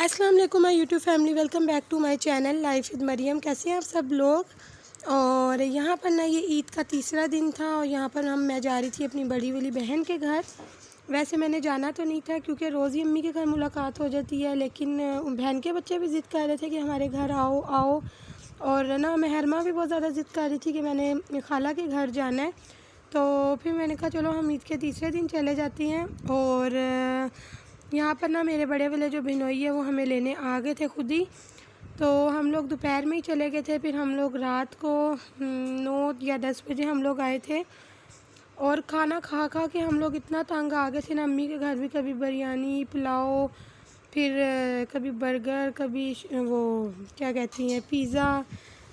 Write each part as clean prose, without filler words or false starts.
अस्सलाम वालेकुम my YouTube family, welcome back to my channel life with Mariam. कैसे हैं आप सब लोग। और यहाँ पर ना ये ईद का तीसरा दिन था और यहाँ पर मैं जा रही थी अपनी बड़ी वाली बहन के घर। वैसे मैंने जाना तो नहीं था क्योंकि रोज़ ही अम्मी के घर मुलाकात हो जाती है, लेकिन बहन के बच्चे भी ज़िद कर रहे थे कि हमारे घर आओ आओ। और ना महरमा भी बहुत ज़्यादा ज़िद कर रही थी कि मैंने खाला के घर जाना है। तो फिर मैंने कहा चलो हम ईद के तीसरे दिन चले जाती हैं। और यहाँ पर ना मेरे बड़े वाले जो बिनोई है वो हमें लेने आ गए थे खुद ही। तो हम लोग दोपहर में ही चले गए थे, फिर हम लोग रात को 9 या 10 बजे हम लोग आए थे। और खाना खा खा के हम लोग इतना तंग आ गए थे ना, अम्मी के घर भी कभी बिरयानी पुलाव, फिर कभी बर्गर, कभी वो क्या कहती हैं पिज़्ज़ा।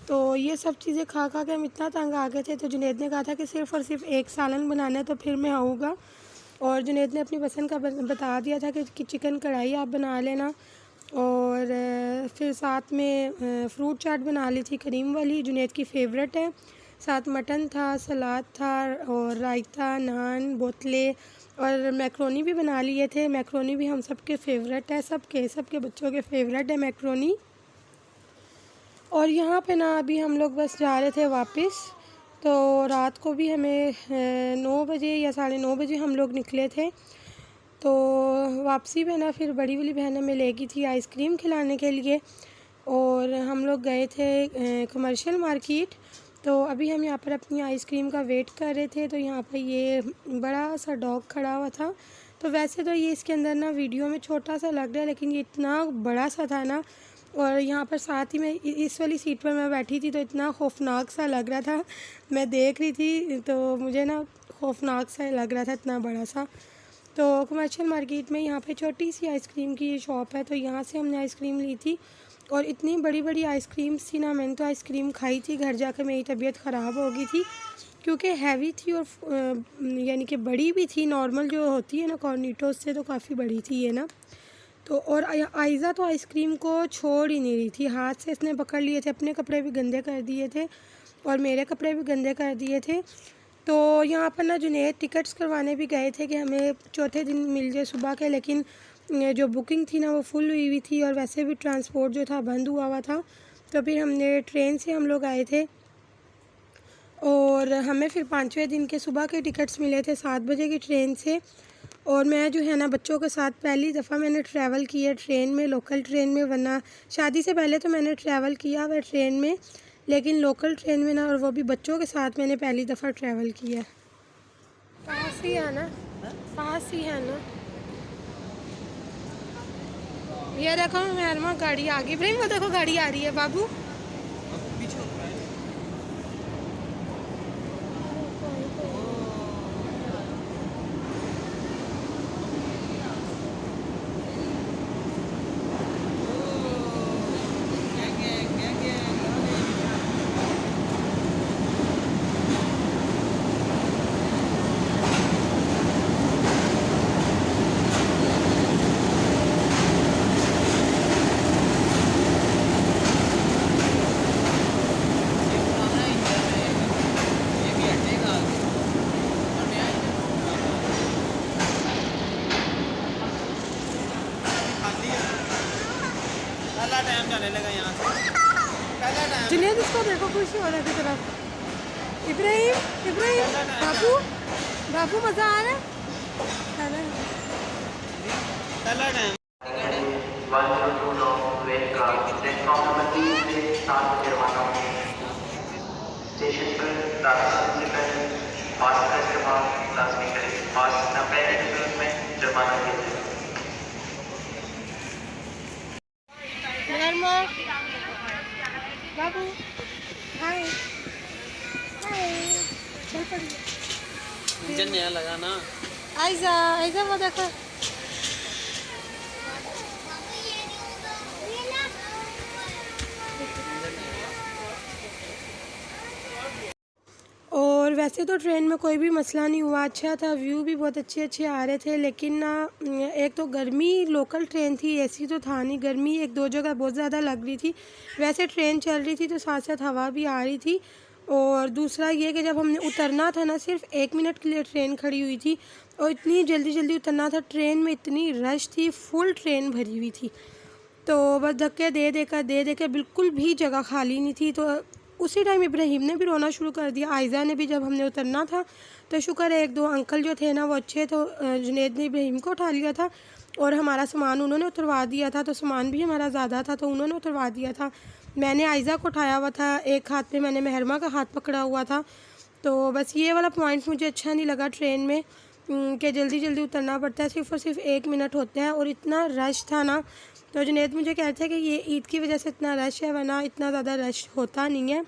तो ये सब चीज़ें खा खा के हम इतना तंग आ गए थे। तो जुनैद ने कहा था कि सिर्फ़ और सिर्फ एक सालन बनाना है, तो फिर मैं आऊँगा। और जुनैद ने अपनी पसंद का बता दिया था कि चिकन कढ़ाई आप बना लेना। और फिर साथ में फ्रूट चाट बना ली थी करीम वाली, जुनैद की फ़ेवरेट है। साथ मटन था, सलाद था और रायता, नान, बोतलें और मैक्रोनी भी बना लिए थे। मैक्रोनी भी हम सबके फ़ेवरेट है, सबके बच्चों के फ़ेवरेट है मैक्रोनी। और यहाँ पे ना अभी हम लोग बस जा रहे थे वापस। तो रात को भी हमें 9 बजे या 9:30 बजे हम लोग निकले थे। तो वापसी में ना फिर बड़ी वाली बहन हमें ले गई थी आइसक्रीम खिलाने के लिए। और हम लोग गए थे कमर्शियल मार्केट। तो अभी हम यहाँ पर अपनी आइसक्रीम का वेट कर रहे थे। तो यहाँ पर ये बड़ा सा डॉग खड़ा हुआ था। तो वैसे तो ये इसके अंदर ना वीडियो में छोटा सा लग रहा है, लेकिन ये इतना बड़ा सा था ना। और यहाँ पर साथ ही में इस वाली सीट पर मैं बैठी थी तो इतना खौफनाक सा लग रहा था। मैं देख रही थी तो मुझे ना खौफनाक सा लग रहा था, इतना बड़ा सा। तो कमर्शियल मार्केट में यहाँ पे छोटी सी आइसक्रीम की शॉप है, तो यहाँ से हमने आइसक्रीम ली थी। और इतनी बड़ी बड़ी आइसक्रीम्स थी ना, मैंने तो आइसक्रीम खाई थी, घर जाकर मेरी तबीयत ख़राब हो गई थी क्योंकि हैवी थी और यानी कि बड़ी भी थी। नॉर्मल जो होती है ना कॉर्निटोस से तो काफ़ी बड़ी थी ये ना। तो और आयज़ा तो आइसक्रीम को छोड़ ही नहीं रही थी, हाथ से इसने पकड़ लिए थे, अपने कपड़े भी गंदे कर दिए थे और मेरे कपड़े भी गंदे कर दिए थे। तो यहाँ पर ना जुनैद टिकट्स करवाने भी गए थे कि हमें चौथे दिन मिल जाए सुबह के, लेकिन जो बुकिंग थी ना वो फुल हुई हुई थी और वैसे भी ट्रांसपोर्ट जो था बंद हुआ हुआ था। तो फिर हमने ट्रेन से हम लोग आए थे और हमें फिर 5वें दिन के सुबह के टिकट्स मिले थे 7 बजे की ट्रेन से। और मैं जो है ना बच्चों के साथ पहली दफ़ा मैंने ट्रैवल किया ट्रेन में, लोकल ट्रेन में। वरना शादी से पहले तो मैंने ट्रैवल किया हुआ ट्रेन में, लेकिन लोकल ट्रेन में ना, और वो भी बच्चों के साथ मैंने पहली दफ़ा ट्रैवल किया। पास ही है ना, पास ही है ना। ये देखो मेहरमा गाड़ी आ गई, इब्राहिम वो देखो गाड़ी आ रही है बाबू। टाइम जाने लगा यहाँ से पहला टाइम। जुनैद इसको देखो, खुशी हो रहा है तरफ। इब्राहिम इब्राहिम बाबू बाबू मज़ा आ रहा है। पहला टाइम। स्टेशन पर दाखिल से पहले पास का इस्तेमाल लाजमी करें। पास न पहले की सूरत में जुर्माना दिया जाएगा। मेहरमा बाबू हाय हाय, चल पड़ी। इंजन नया लगा ना। आयज़ा आयज़ा वो देखो। और वैसे तो ट्रेन में कोई भी मसला नहीं हुआ, अच्छा था, व्यू भी बहुत अच्छे अच्छे आ रहे थे। लेकिन ना एक तो गर्मी, लोकल ट्रेन थी, एसी तो था नहीं, गर्मी एक दो जगह बहुत ज़्यादा लग रही थी। वैसे ट्रेन चल रही थी तो साथ साथ हवा भी आ रही थी। और दूसरा ये कि जब हमने उतरना था ना, सिर्फ 1 मिनट के लिए ट्रेन खड़ी हुई थी और इतनी जल्दी जल्दी उतरना था। ट्रेन में इतनी रश थी, फुल ट्रेन भरी हुई थी। तो बस धक्के दे के बिल्कुल भी जगह खाली नहीं थी। तो उसी टाइम इब्राहिम ने भी रोना शुरू कर दिया। आयज़ा ने भी, जब हमने उतरना था तो शुक्र है 1-2 अंकल जो थे ना वो अच्छे, तो जुनैद ने इब्राहिम को उठा लिया था और हमारा सामान उन्होंने उतरवा दिया था। तो सामान भी हमारा ज़्यादा था तो उन्होंने उतरवा दिया था। मैंने आयज़ा को उठाया हुआ था, एक हाथ में मैंने महरमा का हाथ पकड़ा हुआ था। तो बस ये वाला पॉइंट मुझे अच्छा नहीं लगा ट्रेन में कि जल्दी जल्दी उतरना पड़ता है, सिर्फ़ और सिर्फ 1 मिनट होता है और इतना रश था ना। तो जुनैद मुझे कहते हैं कि ये ईद की वजह से इतना रश है, वरना इतना ज़्यादा रश होता नहीं है।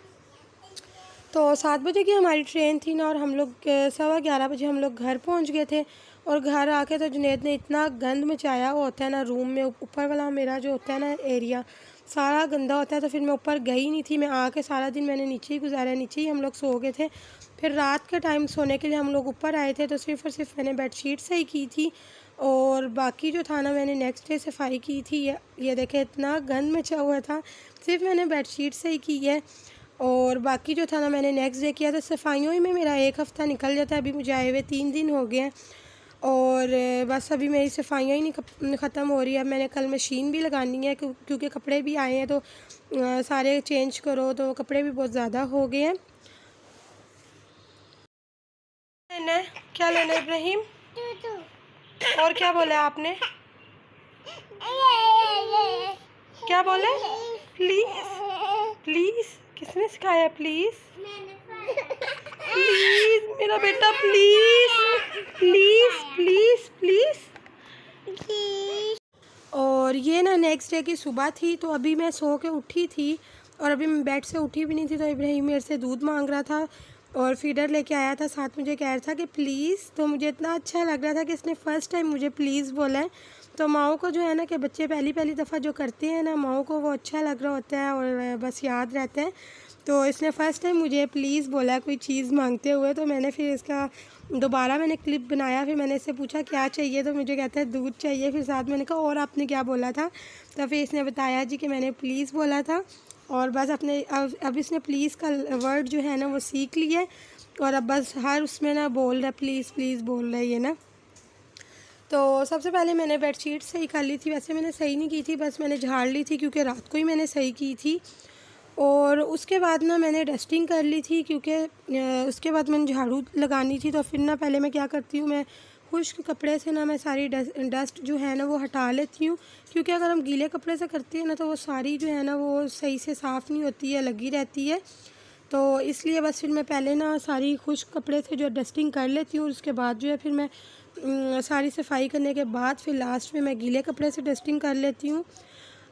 तो 7 बजे की हमारी ट्रेन थी ना और हम लोग 11:15 बजे हम लोग घर पहुंच गए थे। और घर आके तो जुनैद ने इतना गंद मचाया, वो होता है ना रूम में ऊपर वाला मेरा जो होता है ना एरिया सारा गंदा होता है। तो फिर मैं ऊपर गई नहीं थी, मैं आके सारा दिन मैंने नीचे ही गुजारा, नीचे ही हम लोग सो गए थे। फिर रात के टाइम सोने के लिए हम लोग ऊपर आए थे तो सिर्फ़ और सिर्फ मैंने बेडशीट सही की थी और बाकी जो था ना मैंने नेक्स्ट डे सफाई की थी। ये देखे इतना गंद मचा हुआ था, सिर्फ मैंने बेडशीट सही की है और बाकी जो था ना मैंने नेक्स्ट डे किया। तो सफाइयों ही में मेरा 1 हफ़्ता निकल जाता है। अभी मुझे आए हुए 3 दिन हो गए हैं और बस अभी मेरी सफाइयाँ ही नहीं ख़त्म हो रही है। मैंने कल मशीन भी लगानी है क्योंकि कपड़े भी आए हैं तो सारे चेंज करो, तो कपड़े भी बहुत ज़्यादा हो गए हैं। लेना है क्या लेना है इब्राहिम? और क्या बोला आपने? क्या बोले? प्लीज़ प्लीज़ किसने सिखाया? प्लीज़ प्लीज़ मेरा बेटा, प्लीज़ प्लीज़ प्लीज़ प्लीज़। और ये ना नेक्स्ट डे की सुबह थी, तो अभी मैं सो के उठी थी और अभी मैं बेड से उठी भी नहीं थी। तो इब्राहिम मेरे से दूध मांग रहा था और फीडर लेके आया था साथ, मुझे कह रहा था कि प्लीज़। तो मुझे इतना अच्छा लग रहा था कि इसने फ़र्स्ट टाइम मुझे प्लीज़ बोला है। तो माओ को जो है ना कि बच्चे पहली दफ़ा जो करते हैं ना, माओ को वो अच्छा लग रहा होता है और बस याद रहता है। तो इसने फ़र्स्ट टाइम मुझे प्लीज़ बोला कोई चीज़ मांगते हुए। तो मैंने फिर इसका दोबारा मैंने क्लिप बनाया, फिर मैंने इससे पूछा क्या चाहिए, तो मुझे कहता है दूध चाहिए। फिर साथ मैंने कहा और आपने क्या बोला था? तो फिर इसने बताया जी कि मैंने प्लीज़ बोला था और बस अपने अब इसने प्लीज़ का वर्ड जो है ना वो सीख लिया है और अब बस हर उसमें ना बोल रहा है प्लीज़ प्लीज़ बोल रहा है ये ना। तो सबसे पहले मैंने बेडशीट सही कर ली थी, वैसे मैंने सही नहीं की थी, बस मैंने झाड़ ली थी क्योंकि रात को ही मैंने सही की थी। और उसके बाद ना मैंने डस्टिंग कर ली थी क्योंकि उसके बाद मैंने झाड़ू लगानी थी। तो फिर ना पहले मैं क्या करती हूँ, मैं खुश्क कपड़े से ना मैं सारी डस्ट जो है ना वो हटा लेती हूँ, क्योंकि अगर हम गीले कपड़े से करते हैं ना तो वो सारी जो है ना वो सही से साफ़ नहीं होती है, लगी रहती है। तो इसलिए बस फिर मैं पहले ना सारी खुश्क कपड़े से जो डस्टिंग कर लेती हूँ, उसके बाद जो है फिर मैं सारी सफाई करने के बाद फिर लास्ट में मैं गीले कपड़े से डस्टिंग कर लेती हूँ।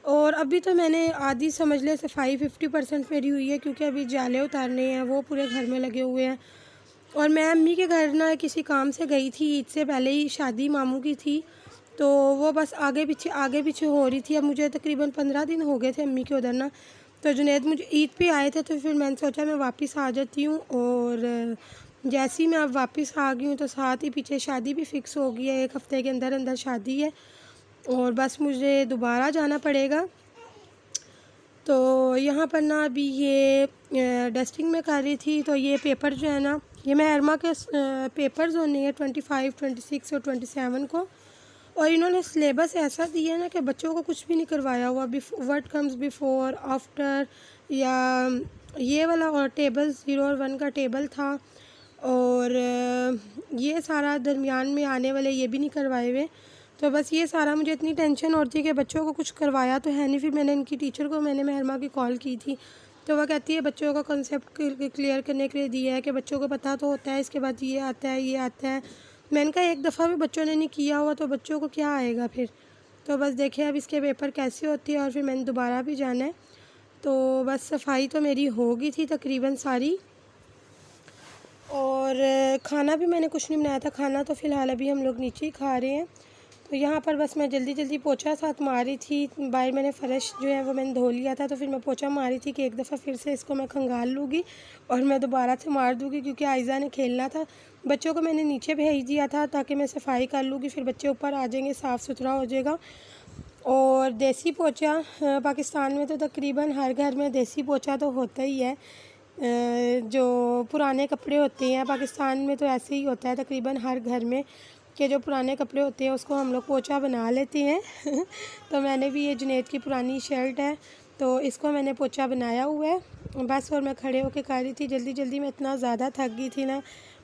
और अभी तो मैंने आधी समझ ले सफाई 50% मेरी हुई है, क्योंकि अभी जाले उतारने हैं वो पूरे घर में लगे हुए हैं। और मैं अम्मी के घर ना किसी काम से गई थी, ईद से पहले ही शादी मामू की थी, तो वो बस आगे पीछे हो रही थी। अब मुझे तकरीबन 15 दिन हो गए थे अम्मी के उधर ना। तो जुनैद मुझे ईद पे आए थे, तो फिर मैंने सोचा मैं वापस आ जाती हूँ। और जैसे ही मैं अब वापस आ गई हूँ तो साथ ही पीछे शादी भी फ़िक्स हो गई है, 1 हफ़्ते के अंदर अंदर शादी है और बस मुझे दोबारा जाना पड़ेगा। तो यहाँ पर ना अभी ये डस्टिंग में कर रही थी, तो ये पेपर जो है ना ये मैं अरमा के पेपर्स होने हैं 25, 26 और 27 को। और इन्होंने सिलेबस ऐसा दिया है ना कि बच्चों को कुछ भी नहीं करवाया हुआ, व्हाट कम्स बिफोर, आफ्टर, या ये वाला और टेबल 0 और 1 का टेबल था और ये सारा दरमियान में आने वाले ये भी नहीं करवाए हुए। तो बस ये सारा मुझे इतनी टेंशन होती है कि बच्चों को कुछ करवाया तो है नहीं। फिर मैंने इनकी टीचर को मैंने महरमा की कॉल की थी, तो वह कहती है बच्चों का कॉन्सेप्ट क्लियर करने के लिए दिया है कि बच्चों को पता तो होता है इसके बाद ये आता है ये आता है। मैंने कहा एक दफ़ा भी बच्चों ने नहीं किया हुआ तो बच्चों को क्या आएगा फिर। तो बस देखिए अब इसके पेपर कैसे होती है और फिर मैंने दोबारा भी जाना है। तो बस सफाई तो मेरी हो गई थी तकरीबन सारी, और खाना भी मैंने कुछ नहीं बनाया था। खाना तो फ़िलहाल अभी हम लोग नीचे ही खा रहे हैं। तो यहाँ पर बस मैं जल्दी पोछा साथ मार रही थी, बाहर मैंने फ़र्श जो है वो मैंने धो लिया था, तो फिर मैं पोछा मार रही थी कि एक दफ़ा फिर से इसको मैं खंगाल लूँगी और मैं दोबारा से मार दूँगी, क्योंकि आयज़ा ने खेलना था। बच्चों को मैंने नीचे भेज दिया था ताकि मैं सफाई कर लूँगी, फिर बच्चे ऊपर आ जाएंगे, साफ़ सुथरा हो जाएगा। और देसी पोछा पाकिस्तान में तो तकरीबन हर घर में देसी पोछा तो होता ही है। जो पुराने कपड़े होते हैं पाकिस्तान में तो ऐसे ही होता है तकरीबन हर घर में के जो पुराने कपड़े होते हैं उसको हम लोग पोंछा बना लेते हैं। तो मैंने भी, ये जुनैद की पुरानी शर्ट है तो इसको मैंने पोंछा बनाया हुआ है बस। और मैं खड़े होके कर रही थी, जल्दी जल्दी में इतना ज़्यादा थक गई थी ना।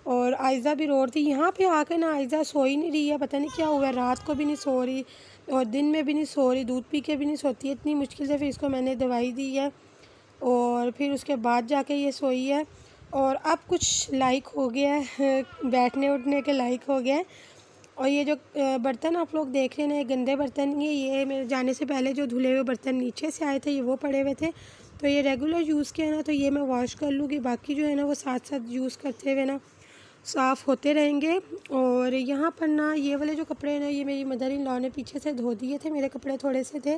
और आयज़ा भी रो रही थी। यहाँ पे आके ना आयज़ा सो ही नहीं रही है, पता नहीं क्या हुआ है, रात को भी नहीं सो रही और दिन में भी नहीं सो रही, दूध पी के भी नहीं सोती है। इतनी मुश्किल से फिर इसको मैंने दवाई दी है और फिर उसके बाद जाके ये सोई है। और अब कुछ लाइक हो गया है, बैठने उठने के लाइक हो गया है। और ये जो बर्तन आप लोग देख रहे हैं ना, ये गंदे बर्तन, ये मेरे जाने से पहले जो धुले हुए बर्तन नीचे से आए थे ये वो पड़े हुए थे, तो ये रेगुलर यूज़ किया ना, तो ये मैं वॉश कर लूँगी। बाकी जो है ना वो साथ साथ यूज़ करते हुए ना साफ़ होते रहेंगे। और यहाँ पर ना ये वाले जो कपड़े हैं ना, ये मेरी मदर इन लॉ ने पीछे से धो दिए थे, मेरे कपड़े थोड़े से थे,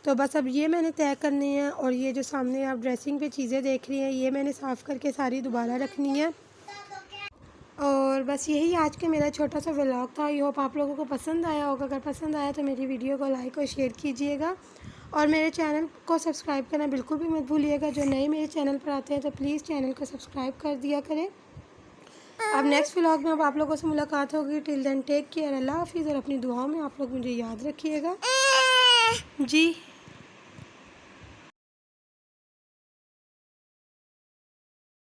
तो बस अब ये मैंने तय करने हैं। और ये जो सामने आप ड्रेसिंग पे चीज़ें देख रही हैं, ये मैंने साफ़ करके सारी दोबारा रखनी है। और बस यही आज का मेरा छोटा सा व्लॉग था। आई होप आप लोगों को पसंद आया होगा। अगर पसंद आया तो मेरी वीडियो को लाइक और शेयर कीजिएगा और मेरे चैनल को सब्सक्राइब करना बिल्कुल भी मत भूलिएगा। जो नए मेरे चैनल पर आते हैं तो प्लीज़ चैनल को सब्सक्राइब कर दिया करें। अब नेक्स्ट व्लॉग में अब आप लोगों से मुलाकात होगी। टिल देन टेक केयर, अल्लाह हाफिज़। और अपनी दुआओं में आप लोग मुझे याद रखिएगा जी।